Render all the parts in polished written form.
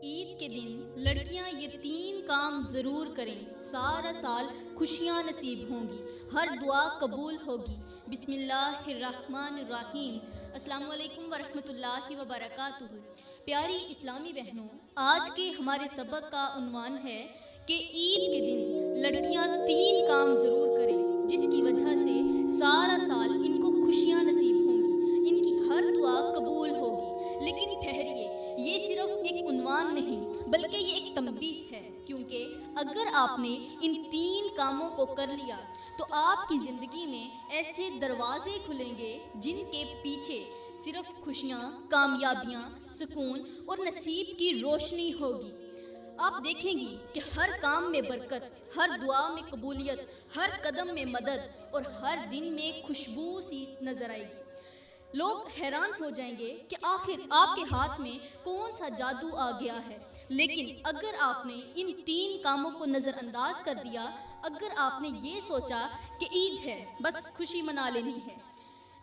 عید کے دن لڑکیاں یہ 3 کام ضرور کریں، سارا سال خوشیاں نصیب ہوں گی، ہر دعا قبول ہوگی۔ بسم اللہ الرحمن الرحیم۔ السلام علیکم ورحمۃ اللہ وبرکاتہ۔ پیاری اسلامی بہنوں، آج کے ہمارے سبق کا عنوان ہے کہ عید کے دن لڑکیاں 3 کام ضرور کریں جس کی وجہ سے سارا سال ان کو خوشیاں نصیب ہوں گی، ان کی ہر دعا قبول ہوگی۔ لیکن ٹھہریے، یہ صرف ایک عنوان نہیں بلکہ یہ ایک تنبیہ ہے، کیونکہ اگر آپ نے ان 3 کاموں کو کر لیا تو آپ کی زندگی میں ایسے دروازے کھلیں گے جن کے پیچھے صرف خوشیاں، کامیابیاں، سکون اور نصیب کی روشنی ہوگی۔ آپ دیکھیں گی کہ ہر کام میں برکت، ہر دعا میں قبولیت، ہر قدم میں مدد اور ہر دن میں خوشبو سی نظر آئے گی۔ لوگ حیران ہو جائیں گے کہ آخر آپ کے ہاتھ میں کون سا جادو آ گیا ہے۔ لیکن اگر آپ نے ان 3 کاموں کو نظر انداز کر دیا، اگر آپ نے یہ سوچا کہ عید ہے بس خوشی منا لینی ہے،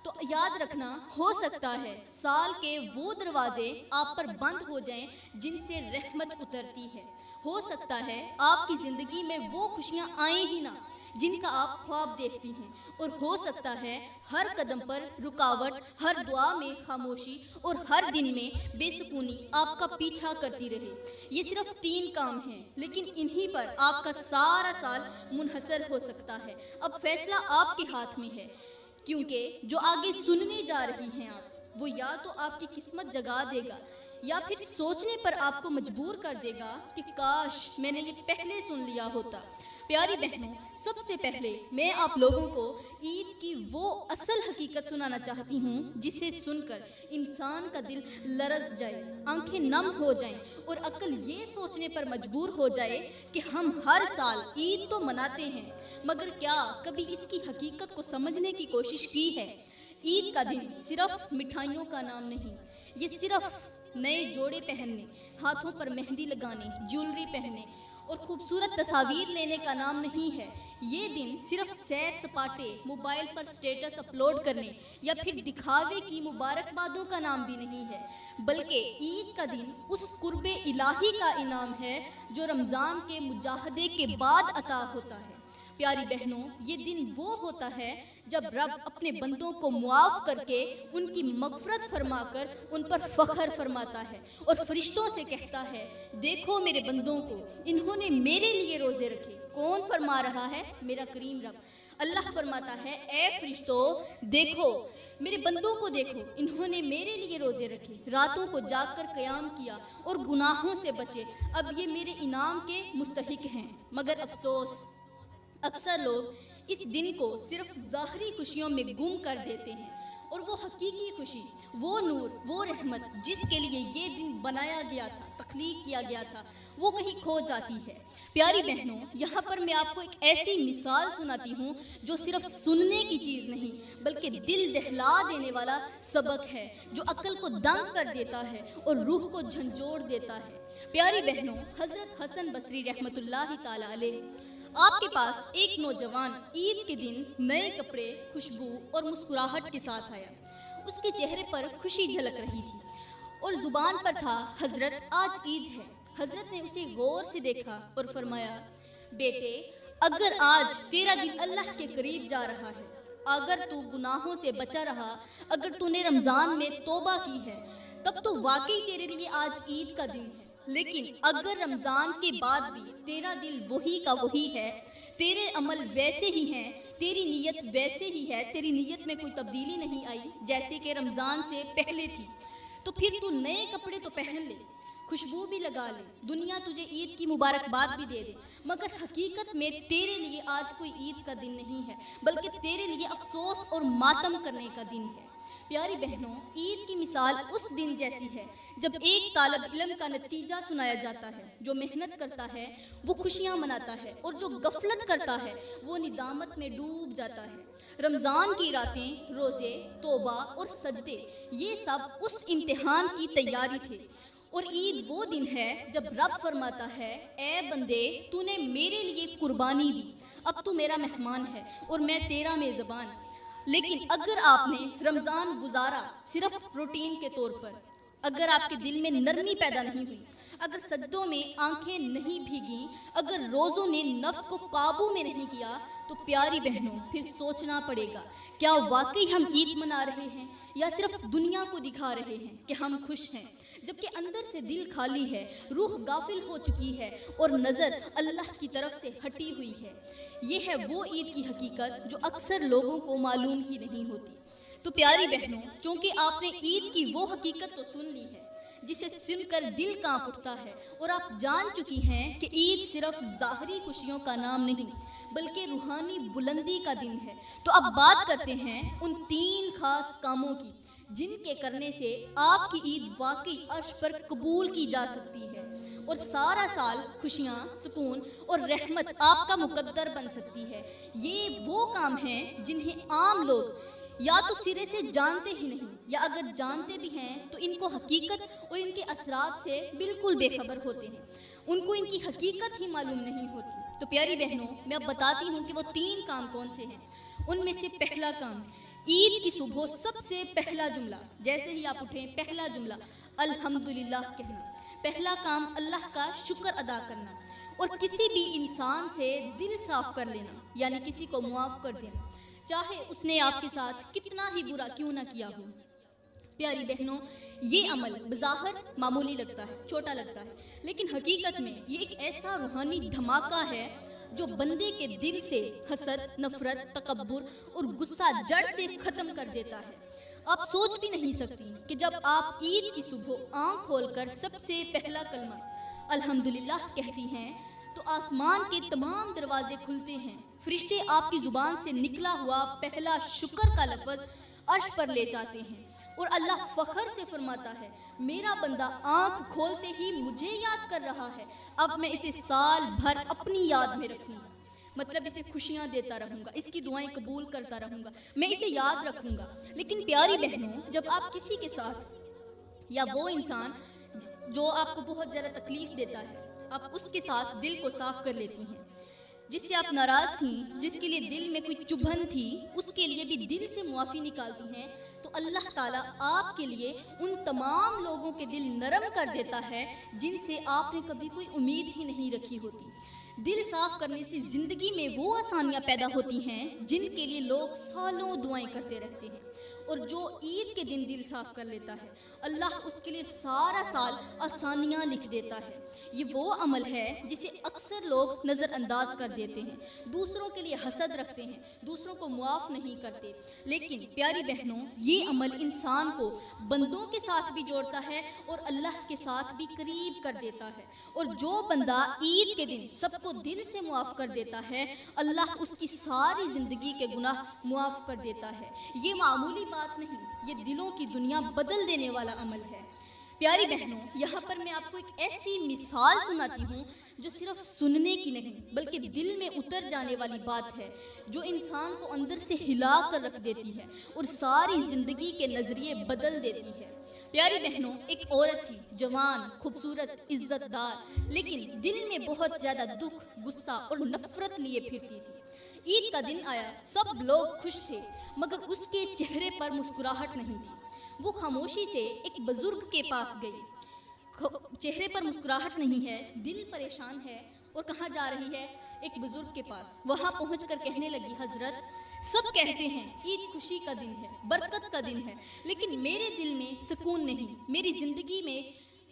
تو یاد رکھنا، ہو سکتا ہے سال کے وہ دروازے آپ پر بند ہو جائیں جن سے رحمت اترتی ہے۔ ہو سکتا ہے آپ کی زندگی میں وہ خوشیاں آئیں ہی نہ جن کا آپ خواب دیکھتی ہیں، اور ہو سکتا ہے ہر قدم پر رکاوٹ، ہر دعا میں خاموشی اور ہر دن میں بے سکونی آپ کا پیچھا کرتی رہے۔ یہ صرف 3 کام ہیں، لیکن انہی پر آپ کا سارا سال منحصر ہو سکتا ہے۔ اب فیصلہ آپ کے ہاتھ میں ہے، کیونکہ جو آگے سننے جا رہی ہیں آپ، وہ یا تو آپ کی قسمت جگا دے گا یا پھر سوچنے پر آپ کو مجبور کر دے گا کہ کاش میں نے یہ پہلے سن لیا ہوتا۔ پیاری بہنوں، سب سے پہلے میں آپ لوگوں کو عید کی وہ اصل حقیقت سنانا چاہتی ہوں جسے سن کر انسان کا دل لرز جائے، آنکھیں نم ہو جائیں اور عقل یہ سوچنے پر مجبور ہو جائے کہ ہم ہر سال عید تو مناتے ہیں، مگر کیا کبھی اس کی حقیقت کو سمجھنے کی کوشش کی ہے؟ عید کا دن صرف مٹھائیوں کا نام نہیں، یہ صرف نئے جوڑے پہننے، ہاتھوں پر مہندی لگانے، جیولری پہننے اور خوبصورت تصاویر لینے کا نام نہیں ہے۔ یہ دن صرف سیر سپاٹے، موبائل پر سٹیٹس اپلوڈ کرنے یا پھر دکھاوے کی مبارکبادوں کا نام بھی نہیں ہے، بلکہ عید کا دن اس قرب الہی کا انعام ہے جو رمضان کے مجاہدے کے بعد عطا ہوتا ہے۔ پیاری بہنوں، یہ دن وہ ہوتا ہے جب رب اپنے بندوں کو معاف کر کے ان کی مغفرت فرما کر ان پر فخر فرماتا ہے اور فرشتوں سے کہتا ہے، دیکھو میرے بندوں کو، انہوں نے میرے لیے روزے رکھے۔ کون فرما رہا ہے؟ میرا کریم رب۔ اللہ فرماتا ہے، اے فرشتوں دیکھو میرے بندوں کو، دیکھو انہوں نے میرے لیے روزے رکھے، راتوں کو جاگ کر قیام کیا اور گناہوں سے بچے، اب یہ میرے انعام کے مستحق ہیں۔ مگر افسوس، اکثر لوگ اس دن کو صرف ظاہری خوشیوں میں گم کر دیتے ہیں، اور وہ حقیقی خوشی، وہ نور، وہ رحمت جس کے لیے یہ دن بنایا گیا تھا، تخلیق کیا گیا تھا، وہ کہیں کھو جاتی ہے۔ پیاری بہنوں، یہاں پر میں آپ کو ایک ایسی مثال سناتی ہوں جو صرف سننے کی چیز نہیں بلکہ دل دہلا دینے والا سبق ہے، جو عقل کو دنگ کر دیتا ہے اور روح کو جھنجھوڑ دیتا ہے۔ پیاری بہنوں، حضرت حسن بصری رحمۃ اللہ تعالی علیہ، آپ کے پاس ایک نوجوان عید کے دن نئے کپڑے، خوشبو اور مسکراہٹ کے ساتھ آیا۔ اس کے چہرے پر خوشی جھلک رہی تھی اور زبان پر تھا، حضرت آج عید ہے۔ حضرت نے اسے غور سے دیکھا اور فرمایا، بیٹے، اگر آج تیرا دل اللہ کے قریب جا رہا ہے، اگر تو گناہوں سے بچا رہا، اگر تو نے رمضان میں توبہ کی ہے، تب تو واقعی تیرے لیے آج عید کا دن ہے۔ لیکن اگر رمضان کے بعد بھی تیرا دل وہی کا وہی ہے، تیرے عمل ویسے ہی ہیں، تیری نیت ویسے ہی ہے، تیری نیت میں کوئی تبدیلی نہیں آئی جیسے کہ رمضان سے پہلے تھی، تو پھر تو نئے کپڑے تو پہن لے، خوشبو بھی لگا لے، دنیا تجھے عید کی مبارکباد بھی دے دے، مگر حقیقت میں تیرے لیے آج کوئی عید کا دن نہیں ہے بلکہ تیرے لیے افسوس اور ماتم کرنے کا دن ہے۔ پیاری بہنوں، عید کی مثال اس دن جیسی ہے جب ایک طالب علم کا نتیجہ سنایا جاتا ہے۔ جو محنت کرتا ہے وہ خوشیاں مناتا ہے، اور جو غفلت کرتا ہے وہ ندامت میں ڈوب جاتا ہے۔ رمضان کی راتیں، روزے، توبہ اور سجدے، یہ سب اس امتحان کی تیاری تھے، اور عید وہ دن ہے جب رب فرماتا ہے، اے بندے، تو نے میرے لیے قربانی دی، اب تو میرا مہمان ہے اور میں تیرا میزبان۔ لیکن اگر آپ نے رمضان گزارا صرف روٹین کے طور پر، اگر آپ کے دل میں نرمی پیدا نہیں ہوئی، اگر سجدوں میں آنکھیں نہیں بھیگیں، اگر روزوں نے نفس کو قابو میں نہیں کیا، تو پیاری بہنوں پھر سوچنا پڑے گا، کیا واقعی ہم عید منا رہے ہیں یا صرف دنیا کو دکھا رہے ہیں کہ ہم خوش ہیں، جبکہ اندر سے دل خالی ہے، روح غافل ہو چکی ہے اور نظر اللہ کی طرف سے ہٹی ہوئی ہے۔ یہ ہے وہ عید کی حقیقت جو اکثر لوگوں کو معلوم ہی نہیں ہوتی۔ تو پیاری بہنوں، چونکہ آپ نے عید کی وہ حقیقت تو سن لی ہے جسے سن کر دل کانپ اٹھتا ہے، اور آپ جان چکی ہیں کہ عید صرف ظاہری خوشیوں کا نام نہیں بلکہ روحانی بلندی کا دن ہے، تو اب بات کرتے ہیں ان 3 خاص کاموں کی جن کے کرنے سے آپ کی عید واقعی عرش پر قبول کی جا سکتی ہے اور سارا سال خوشیاں، سکون اور رحمت آپ کا مقدر بن سکتی ہے۔ یہ وہ کام ہیں جنہیں عام لوگ یا تو سرے سے جانتے ہی نہیں، یا اگر جانتے بھی ہیں تو ان کو حقیقت اور ان کے اثرات سے بالکل بے خبر ہوتے ہیں، ان کو ان کی حقیقت ہی معلوم نہیں ہوتی۔ تو پیاری بہنوں، میں اب بتاتی ہوں کہ وہ 3 کام کون سے ہیں۔ ان میں سے پہلا کام، عید کی صبح سب سے پہلا جملہ، جیسے ہی آپ اٹھیں پہلا جملہ الحمدللہ کہنا۔ پہلا کام اللہ کا شکر ادا کرنا اور کسی بھی انسان سے دل صاف کر لینا، یعنی کسی کو معاف کر دینا، چاہے اس نے آپ کے ساتھ کتنا ہی برا کیوں نہ کیا ہو۔ پیاری بہنوں، یہ عمل بظاہر معمولی لگتا ہے، چھوٹا لگتا ہے، لیکن حقیقت میں یہ ایک ایسا روحانی دھماکہ ہے جو بندے کے دل سے حسد، نفرت، تکبر اور غصہ جڑ سے ختم کر دیتا ہے۔ آپ سوچ بھی نہیں سکتی کہ جب آپ عید کی صبح آنکھ کھول کر سب سے پہلا کلمہ الحمدللہ کہتی ہیں تو آسمان کے تمام دروازے کھلتے ہیں، فرشتے آپ کی زبان سے نکلا ہوا پہلا شکر کا لفظ عرش پر لے جاتے ہیں، اور اللہ فخر سے فرماتا ہے، میرا بندہ آنکھ کھولتے ہی مجھے یاد کر رہا ہے، اب میں اسے سال بھر اپنی یاد میں رکھوں گا، مطلب اسے خوشیاں دیتا رہوں گا، اس کی دعائیں قبول کرتا رہوں گا، میں اسے یاد رکھوں گا۔ لیکن پیاری بہنوں، جب آپ کسی کے ساتھ یا وہ انسان جو آپ کو بہت زیادہ تکلیف دیتا ہے، آپ اس کے ساتھ دل کو صاف کر لیتی ہیں، جس سے آپ ناراض تھیں، جس کے لیے دل میں کوئی چبھن تھی، اس کے لیے بھی دل سے معافی نکالتی ہیں، تو اللہ تعالیٰ آپ کے لیے ان تمام لوگوں کے دل نرم کر دیتا ہے جن سے آپ نے کبھی کوئی امید ہی نہیں رکھی ہوتی۔ دل صاف کرنے سے زندگی میں وہ آسانیاں پیدا ہوتی ہیں جن کے لیے لوگ سالوں دعائیں کرتے رہتے ہیں، اور جو عید کے دن دل صاف کر لیتا ہے، اللہ اس کے لیے سارا سال آسانیاں لکھ دیتا ہے۔ یہ وہ عمل ہے جسے اکثر لوگ نظر انداز کر دیتے ہیں، دوسروں کے لیے حسد رکھتے ہیں، دوسروں کو معاف نہیں کرتے، لیکن پیاری بہنوں، یہ عمل انسان کو بندوں کے ساتھ بھی جوڑتا ہے اور اللہ کے ساتھ بھی قریب کر دیتا ہے، اور جو بندہ عید کے دن سب کو دل سے معاف کر دیتا ہے، اللہ اس کی ساری زندگی کے گناہ معاف کر دیتا ہے۔ یہ معمولی بات نہیں، یہ دلوں کی دنیا بدل دینے والا عمل ہے۔ پیاری بہنوں، یہاں پر میں آپ کو ایک ایسی مثال سناتی ہوں جو صرف سننے کی نہیں بلکہ دل میں اتر جانے والی بات ہے، جو انسان کو اندر سے ہلا کر رکھ دیتی ہے اور ساری زندگی کے نظریے بدل دیتی ہے۔ پیاری بہنوں، ایک عورت تھی، جوان، خوبصورت، عزت دار، لیکن دل میں بہت زیادہ دکھ، غصہ اور نفرت لیے پھرتی تھی۔ عید کا دن آیا، سب لوگ خوش تھے، مگر اس کے چہرے پر مسکراہٹ نہیں تھی۔ وہ خاموشی سے ایک بزرگ کے پاس گئی، چہرے پر مسکراہٹ نہیں ہے، دل پریشان ہے، اور کہاں جا رہی ہے؟ ایک بزرگ کے پاس۔ وہاں پہنچ کر کہنے لگی، حضرت، سب کہتے ہیں عید خوشی کا دن ہے، برکت کا دن ہے، لیکن میرے دل میں سکون نہیں، میری زندگی میں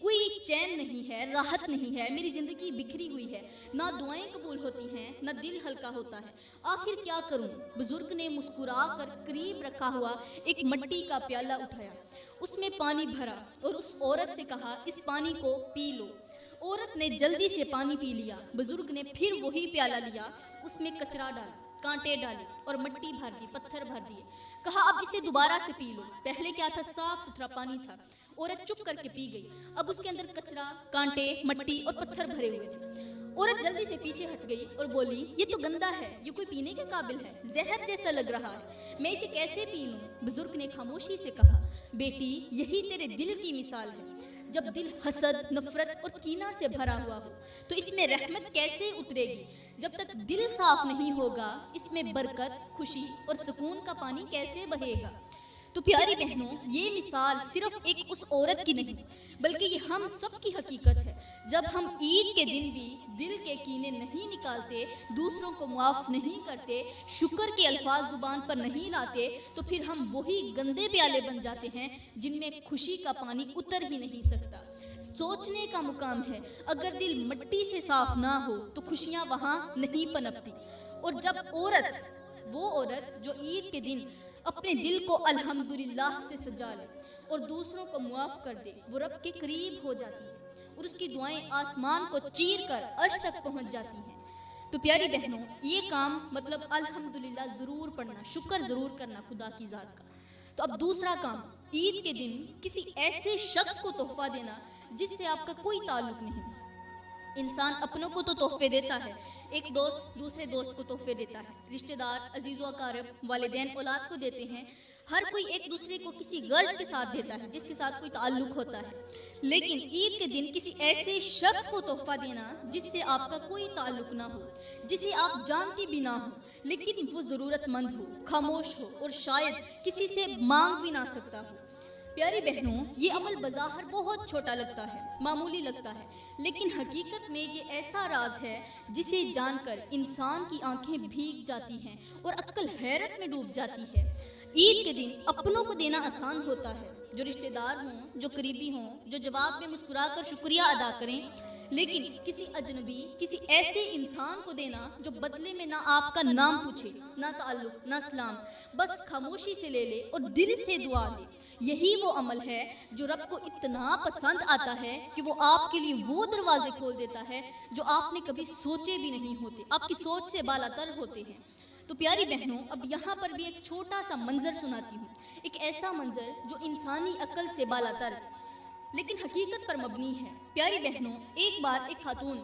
کوئی چین نہیں ہے، راحت نہیں ہے، میری زندگی بکھری ہوئی ہے، نہ دعائیں قبول ہوتی ہیں، نہ دل ہلکا ہوتا ہے، آخر کیا کروں؟ بزرگ نے مسکرا کر قریب رکھا ہوا ایک مٹی کا پیالہ اٹھایا، اس میں پانی بھرا اور اس عورت سے کہا، اس پانی کو پی لو۔ عورت نے جلدی سے پانی پی لیا۔ بزرگ نے پھر وہی پیالہ لیا، اس میں کچرا ڈالا، کانٹے ڈالے اور مٹی بھر دی، پتھر بھر دیے، کہا اب اسے دوبارہ سے پی لو۔ پہلے کیا تھا؟ صاف ستھرا پانی تھا۔ عورت چپ کر کے پی گئی، اب اس کے اندر کچرا، کانٹے، مٹی اور پتھر بھرے ہوئے تھے۔ عورت جلدی سے پیچھے ہٹ گئی اور بولی، یہ تو گندا ہے، یہ کوئی پینے کے قابل ہے، زہر جیسا لگ رہا ہے، میں اسے کیسے پی لوں؟ بزرگ نے خاموشی سے کہا، بیٹی، یہی تیرے دل کی مثال ہے، جب دل حسد، نفرت اور کینہ سے بھرا ہوا ہو تو اس میں رحمت کیسے اترے گی؟ جب تک دل صاف نہیں ہوگا، اس میں برکت، خوشی اور سکون کا پانی کیسے بہے گا؟ تو پیاری بہنوں، یہ مثال صرف ایک اس عورت کی نہیں بلکہ یہ ہم سب کی حقیقت ہے۔ جب ہم عید کے دن بھی دل کے کینے نہیں نکالتے، دوسروں کو معاف نہیں کرتے، شکر کے الفاظ زبان پر نہیں لاتے، تو پھر ہم وہی گندے پیالے بن جاتے ہیں جن میں خوشی کا پانی اتر ہی نہیں سکتا۔ سوچنے کا مقام ہے، اگر دل مٹی سے صاف نہ ہو تو خوشیاں وہاں نہیں پنپتی۔ اور جب وہ عورت جو عید کے دن اپنے دل کو الحمدللہ سے سجا لے اور دوسروں کو معاف کر دے، وہ رب کے قریب ہو جاتی ہے اور اس کی دعائیں آسمان کو چیر کر عرش تک پہنچ جاتی ہیں۔ تو پیاری بہنوں، یہ کام مطلب الحمدللہ ضرور پڑھنا، شکر ضرور کرنا خدا کی ذات کا۔ تو اب دوسرا کام، عید کے دن کسی ایسے شخص کو تحفہ دینا جس سے آپ کا کوئی تعلق نہیں۔ انسان اپنوں کو تو تحفے دیتا ہے، ایک دوست دوسرے دوست کو تحفے دیتا ہے، رشتہ دار، عزیز و اقارب، والدین اولاد کو دیتے ہیں، ہر کوئی ایک دوسرے کو کسی غرض کے ساتھ دیتا ہے جس کے ساتھ کوئی تعلق ہوتا ہے۔ لیکن عید کے دن کسی ایسے شخص کو تحفہ دینا جس سے آپ کا کوئی تعلق نہ ہو، جسے آپ جانتی بھی نہ ہو، لیکن وہ ضرورت مند ہو، خاموش ہو اور شاید کسی سے مانگ بھی نہ سکتا ہو۔ پیاری بہنوں، یہ عمل بظاہر بہت چھوٹا لگتا ہے، معمولی لگتا ہے، لیکن حقیقت میں یہ ایسا راز ہے جسے جان کر انسان کی آنکھیں بھیگ جاتی ہیں اور عقل حیرت میں ڈوب جاتی ہے۔ عید کے دن اپنوں کو دینا آسان ہوتا ہے، جو رشتہ دار ہوں، جو قریبی ہوں، جو جواب میں مسکرا کر شکریہ ادا کریں، لیکن کسی اجنبی، کسی ایسے انسان کو دینا جو بدلے میں نہ آپ کا نام پوچھے، نہ تعلق، نہ سلام، بس خاموشی سے لے لے اور دل سے دعا دے، یہی وہ عمل ہے جو رب کو اتنا پسند آتا ہے کہ وہ آپ کے لیے وہ دروازے کھول دیتا ہے جو آپ نے کبھی سوچے بھی نہیں ہوتے، آپ کی سوچ سے بالاتر ہوتے ہیں۔ تو پیاری بہنوں، اب یہاں پر بھی ایک چھوٹا سا منظر سناتی ہوں، ایک ایسا منظر جو انسانی عقل سے بالاتر لیکن حقیقت پر مبنی ہے۔ پیاری بہنوں، ایک بار ایک خاتون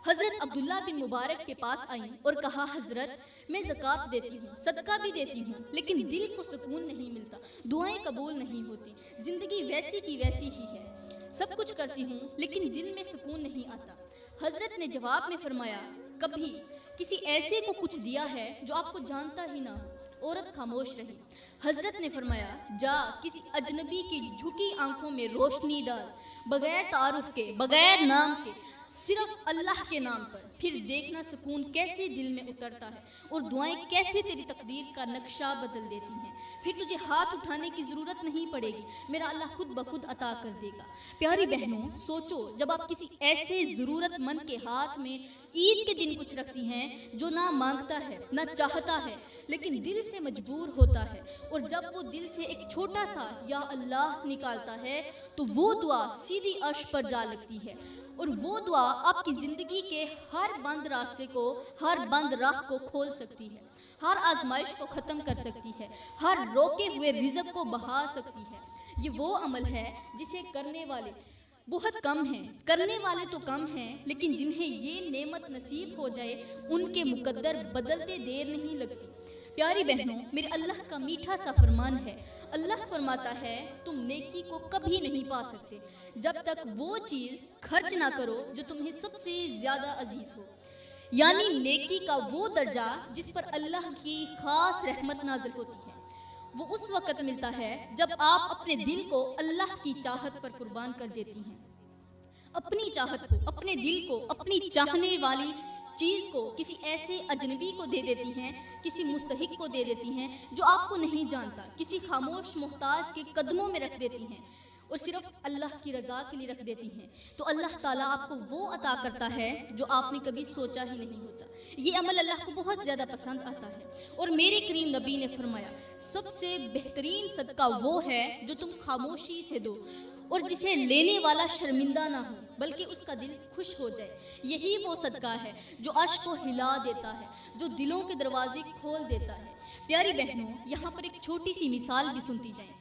حضرت عبداللہ بن مبارک کے پاس آئیں اور کہا، حضرت میں زکوٰۃ دیتی ہوں، صدقہ بھی دیتی ہوں، لیکن دل کو سکون نہیں ملتا، دعائیں قبول نہیں ہوتی، زندگی ویسی کی ویسی ہی ہے، سب کچھ کرتی ہوں لیکن دل میں سکون نہیں آتا۔ حضرت نے جواب میں فرمایا، کبھی کسی ایسے کو کچھ دیا ہے جو آپ کو جانتا ہی نہ ہو؟ عورت خاموش رہی۔ حضرت نے فرمایا، جا کسی اجنبی کی جھکی آنکھوں میں روشنی ڈال، بغیر تعارف کے، بغیر نام کے، صرف اللہ کے نام پر، پھر دیکھنا سکون کیسے دل میں اترتا ہے اور دعائیں کیسے تیری تقدیر کا نقشہ بدل دیتی ہیں۔ پھر تجھے ہاتھ اٹھانے کی ضرورت نہیں پڑے گی، میرا اللہ خود بخود عطا کر دے گا۔ پیاری بہنوں، سوچو، جب آپ کسی ایسے ضرورت مند کے ہاتھ میں عید کے دن کچھ رکھتی ہیں جو نہ مانگتا ہے، نہ چاہتا ہے، لیکن دل سے مجبور ہوتا ہے، اور جب وہ دل سے ایک چھوٹا سا یا اللہ نکالتا ہے تو وہ دعا سیدھی عرش پر جا لگتی ہے، اور وہ دعا آپ کی زندگی کے ہر بند راستے کو، ہر بند راہ کو کھول سکتی ہے، ہر آزمائش کو ختم کر سکتی ہے، ہر روکے ہوئے رزق کو بہا سکتی ہے۔ یہ وہ عمل ہے جسے کرنے والے بہت کم ہیں، کرنے والے تو کم ہیں، لیکن جنہیں یہ نعمت نصیب ہو جائے ان کے مقدر بدلتے دیر نہیں لگتی۔ پیاری بہنوں، میرے اللہ کا میٹھا سا فرمان ہے، اللہ فرماتا ہے، تم نیکی کو کبھی نہیں پا سکتے جب تک وہ چیز خرچ نہ کرو جو تمہیں سب سے زیادہ عزیز ہو، یعنی نیکی کا وہ درجہ جس پر اللہ کی خاص رحمت نازل ہوتی ہے، وہ اس وقت ملتا ہے جب آپ اپنے دل کو اللہ کی چاہت پر قربان کر دیتی ہیں، اپنی چاہت کو، اپنے دل کو، اپنی چاہنے والی چیز کو کسی ایسے اجنبی کو دے دیتی ہیں، کسی مستحق کو دے دیتی ہیں جو آپ کو نہیں جانتا، کسی خاموش محتاج کے قدموں میں رکھ دیتی ہیں اور صرف اللہ کی رضا کے لیے رکھ دیتی ہیں، تو اللہ تعالیٰ آپ کو وہ عطا کرتا ہے جو آپ نے کبھی سوچا ہی نہیں ہوتا۔ یہ عمل اللہ کو بہت زیادہ پسند آتا ہے، اور میرے کریم نبی نے فرمایا، سب سے بہترین صدقہ وہ ہے جو تم خاموشی سے دو اور جسے لینے والا شرمندہ نہ ہو بلکہ اس کا دل خوش ہو جائے۔ یہی وہ صدقہ ہے جو عرش کو ہلا دیتا ہے، جو دلوں کے دروازے کھول دیتا ہے۔ پیاری بہنوں، یہاں پر ایک چھوٹی سی مثال بھی سنتی جائیں۔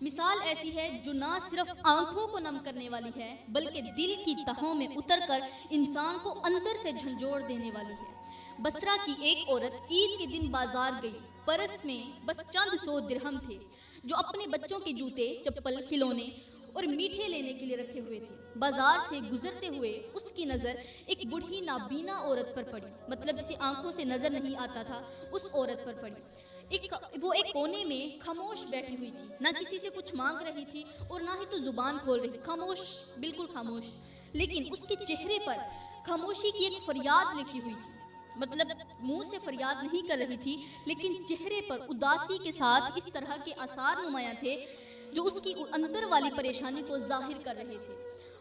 مثال ایسی ہے جو نہ صرف آنکھوں کو نم کرنے والی ہے بلکہ دل کی تہوں میں اتر کر انسان کو اندر سے جھنجھوڑ دینے والی ہے۔ بصرہ کی ایک عورت عید کے دن بازار گئی، پرس میں بس چند 100 درہم تھے جو اپنے بچوں کے جوتے، چپل، کھلونے اور میٹھے لینے کے لیے رکھے ہوئے تھے۔ بازار سے گزرتے ہوئے اس کی نظر ایک بوڑھی نابینا عورت پر پڑی، مطلب جسے آنکھوں سے نظر نہیں آتا تھا، اس عورت پر پڑی۔ وہ ایک کونے میں خاموش بیٹھی ہوئی تھی، نہ کسی سے کچھ مانگ رہی تھی اور نہ ہی تو زبان کھول رہی، خاموش، بالکل خاموش، لیکن اس کے چہرے پر خاموشی کی ایک فریاد لکھی ہوئی تھی، مطلب منہ سے فریاد نہیں کر رہی تھی لیکن چہرے پر اداسی کے ساتھ اس طرح کے آثار نمایاں تھے جو اس کی اندر والی پریشانی کو ظاہر کر رہے تھے۔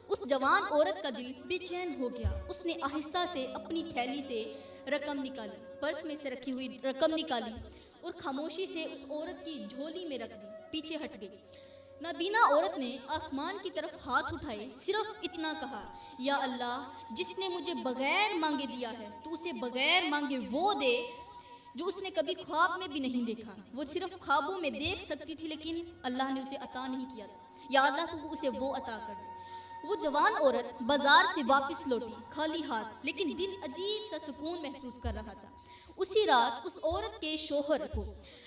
اس جوان عورت کا دل بے چین ہو گیا، اس نے آہستہ سے اپنی تھیلی سے رقم نکالی، پرس میں سے رکھی ہوئی رقم نکالی اور خاموشی سے اس عورت کی جھولی میں رکھ دی، پیچھے ہٹ گئی۔ نابینا عورت نے آسمان کی طرف ہاتھ اٹھائے، صرف اتنا کہا، یا اللہ، جس نے مجھے بغیر مانگے دیا ہے تو اسے بغیر مانگے وہ دے جو اس نے کبھی خواب میں بھی نہیں دیکھا۔ وہ صرف خوابوں میں دیکھ سکتی تھی لیکن اللہ نے اسے عطا نہیں کیا تھا، یا اللہ تو اسے وہ عطا کر دے۔ وہ جوان عورت بازار سے واپس لوٹی خالی ہاتھ، لیکن دل عجیب سا سکون محسوس کر رہا تھا۔ اسی رات اس عورت کے شوہر کو،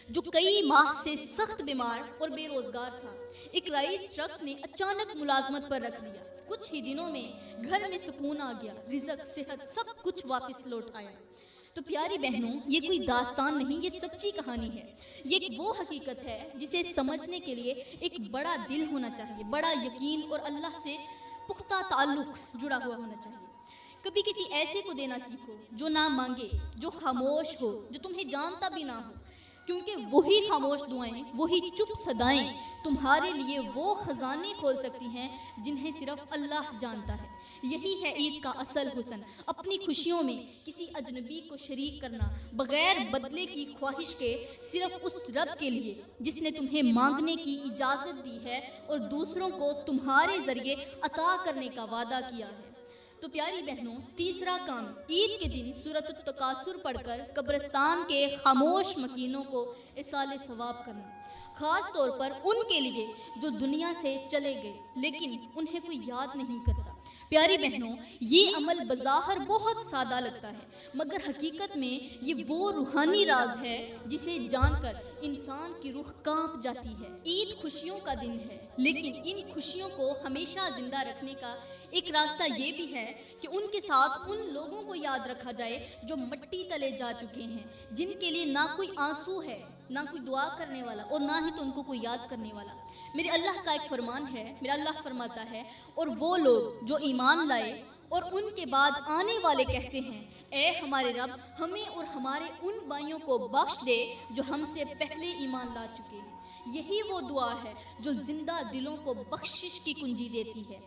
جو کئی ماہ سے سخت بیمار اور بے روزگار تھا، ایک رئیس شخص نے اچانک ملازمت پر رکھ لیا۔ کچھ ہی دنوں میں گھر میں سکون آ گیا، رزق، صحت، سب کچھ واپس لوٹ آیا۔ تو پیاری بہنوں، یہ کوئی داستان نہیں، یہ سچی کہانی ہے۔ یہ ایک وہ حقیقت ہے جسے سمجھنے کے لیے ایک بڑا دل ہونا چاہیے، بڑا یقین اور اللہ سے پختہ تعلق جڑا ہوا ہونا چاہیے۔ کبھی کسی ایسے کو دینا سیکھو جو نہ مانگے، جو خاموش ہو، جو تمہیں جانتا بھی نہ ہو، کیونکہ وہی خاموش دعائیں، وہی چپ صدائیں تمہارے لیے وہ خزانے کھول سکتی ہیں جنہیں صرف اللہ جانتا ہے۔ یہی ہے عید کا اصل حسن، اپنی خوشیوں میں کسی اجنبی کو شریک کرنا، بغیر بدلے کی خواہش کے، صرف اس رب کے لیے جس نے تمہیں مانگنے کی اجازت دی ہے اور دوسروں کو تمہارے ذریعے عطا کرنے کا وعدہ کیا ہے۔ تو پیاری بہنوں، تیسرا کام، عید کے دن سورۃ التکاثر پڑھ کر قبرستان کے خاموش مکینوں کو ایصال ثواب کرنا، خاص طور پر ان کے لیے جو دنیا سے چلے گئے لیکن انہیں کوئی یاد نہیں کرتا۔ پیاری بہنوں، یہ عمل بظاہر بہت سادہ لگتا ہے، مگر حقیقت میں یہ وہ روحانی راز ہے جسے جان کر انسان کی روح کانپ جاتی ہے۔ عید خوشیوں کا دن ہے، لیکن ان خوشیوں کو ہمیشہ زندہ رکھنے کا ایک راستہ یہ بھی ہے کہ ان کے ساتھ ان لوگوں کو یاد رکھا جائے جو مٹی تلے جا چکے ہیں، جن کے لیے نہ کوئی آنسو ہے، نہ کوئی دعا کرنے والا اور نہ ہی تو ان کو کوئی یاد کرنے والا۔ میرے اللہ کا ایک فرمان ہے، میرا اللہ فرماتا ہے، اور وہ لوگ جو ایمان لائے اور ان کے بعد آنے والے کہتے ہیں، اے ہمارے رب، ہمیں اور ہمارے ان بھائیوں کو بخش دے جو ہم سے پہلے ایمان لا چکے ہیں۔ یہی وہ دعا ہے جو زندہ دلوں کو بخشش کی کنجی دیتی ہے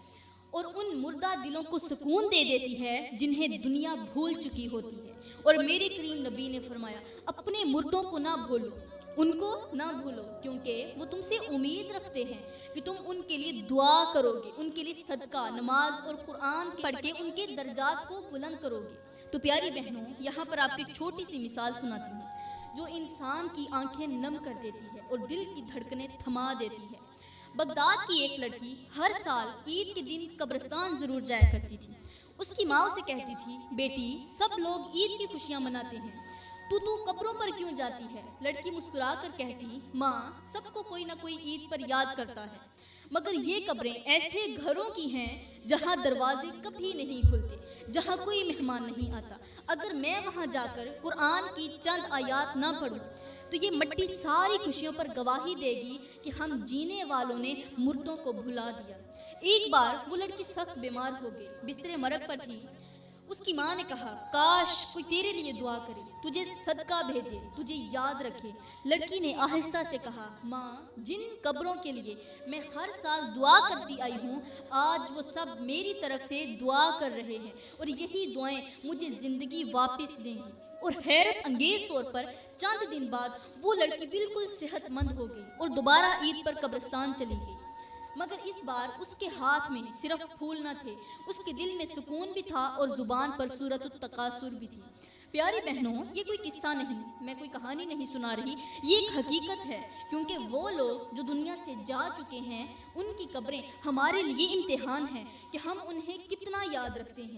اور ان مردہ دلوں کو سکون دے دیتی ہے جنہیں دنیا بھول چکی ہوتی ہے۔ اور میرے کریم نبی نے فرمایا، اپنے مردوں کو نہ بھولو، ان کو نہ بھولو، کیونکہ وہ تم سے امید رکھتے ہیں کہ تم ان کے لیے دعا کرو گے، ان کے لیے صدقہ، نماز اور قرآن پڑھ کے ان کے درجات کو بلند کرو گے۔ تو پیاری بہنوں، یہاں پر آپ کو ایک چھوٹی سی مثال سناتی ہوں جو انسان کی آنکھیں نم کر دیتی ہے اور دل کی دھڑکنیں تھما دیتی ہے۔ بغداد کی ایک لڑکی ہر سال عید کے دن قبرستان ضرور جایا کرتی تھی۔ اس کی ماں اسے کہتی تھی، بیٹی، سب لوگ عید کی خوشیاں مناتے ہیں، تو قبروں پر کیوں جاتی ہے؟ لڑکی مسکرا کر کہتی، ماں، سب کو کوئی نہ کوئی عید پر یاد کرتا ہے، مگر یہ قبریں ایسے گھروں کی ہیں جہاں دروازے کبھی نہیں کھلتے، جہاں کوئی مہمان نہیں آتا۔ اگر میں وہاں جا کر قرآن کی چند آیات نہ پڑھوں تو یہ مٹی ساری خوشیوں پر گواہی دے گی کہ ہم جینے والوں نے مردوں کو بھلا دیا۔ ایک بار وہ لڑکی سخت بیمار ہو گئی، بستر مرگ پر تھی۔ اس کی ماں نے کہا، کاش کوئی تیرے لیے دعا کرے، تجھے صدقہ بھیجے، تجھے یاد رکھے۔ لڑکی نے آہستہ سے کہا، ماں، جن قبروں کے لیے میں ہر سال دعا کرتی آئی ہوں، آج وہ سب میری طرف سے دعا کر رہے ہیں اور یہی دعائیں مجھے زندگی واپس دیں گی۔ اور حیرت انگیز طور پر چند دن بعد وہ لڑکی بالکل صحت مند ہو گئی اور دوبارہ عید پر قبرستان چلی گئی، مگر اس بار اس کے ہاتھ میں صرف پھول نہ تھے، اس کے دل میں سکون بھی تھا اور زبان پر سورۃ التکاثر بھی تھی۔ پیاری بہنوں، یہ کوئی قصہ نہیں، میں کوئی کہانی نہیں سنا رہی، یہ ایک حقیقت ہے، کیونکہ وہ لوگ جو دنیا سے جا چکے ہیں ان کی قبریں ہمارے لیے امتحان ہیں کہ ہم انہیں کتنا یاد رکھتے ہیں۔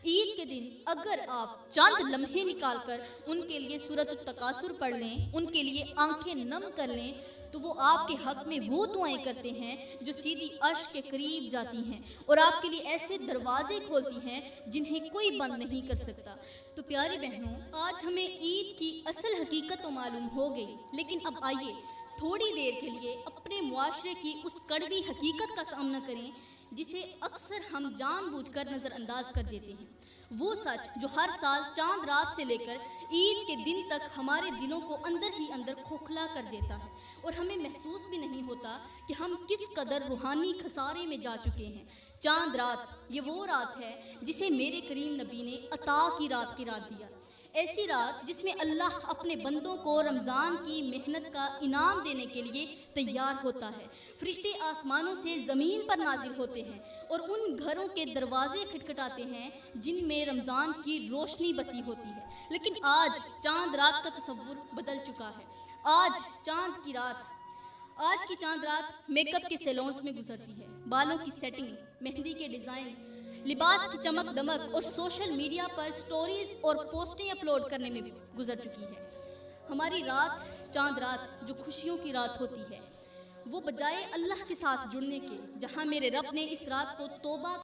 عید کے دن اگر آپ چند لمحے نکال کر ان کے لیے سورۃ التکاثر پڑھ لیں، ان کے لیے آنکھیں نم کر لیں، تو وہ آپ کے حق میں وہ دعائیں کرتے ہیں جو سیدھی عرش کے قریب جاتی ہیں اور آپ کے لیے ایسے دروازے کھولتی ہیں جنہیں کوئی بند نہیں کر سکتا۔ تو پیاری بہنوں، آج ہمیں عید کی اصل حقیقت تو معلوم ہو گئی، لیکن اب آئیے تھوڑی دیر کے لیے اپنے معاشرے کی اس کڑوی حقیقت کا سامنا کریں جسے اکثر ہم جان بوجھ کر نظر انداز کر دیتے ہیں۔ وہ سچ جو ہر سال چاند رات سے لے کر عید کے دن تک ہمارے دلوں کو اندر ہی اندر کھوکھلا کر دیتا ہے اور ہمیں محسوس بھی نہیں ہوتا کہ ہم کس قدر روحانی خسارے میں جا چکے ہیں۔ چاند رات، یہ وہ رات ہے جسے میرے کریم نبی نے عطا کی رات قرار دیا، ایسی رات جس میں اللہ اپنے بندوں کو رمضان کی محنت کا انعام دینے کے لیے تیار ہوتا ہے۔ فرشتے آسمانوں سے زمین پر نازل ہوتے ہیں اور ان گھروں کے دروازے کھٹکھٹاتے ہیں جن میں رمضان کی روشنی بسی ہوتی ہے۔ لیکن آج چاند رات کا تصور بدل چکا ہے۔ آج کی چاند رات میک اپ کے سیلونز میں گزرتی ہے، بالوں کی سیٹنگ، مہندی کے ڈیزائن، لباس کی چمک دمک اور سوشل میڈیا پر سٹوریز اور پوسٹیں اپلوڈ کرنے میں گزر چکی ہے۔ ہماری رات، چاند رات جو خوشیوں کی رات ہوتی ہے، وہ بجائے اللہ کے ساتھ جڑنے کے، جہاں میرے رب نے اس رات کو توبہ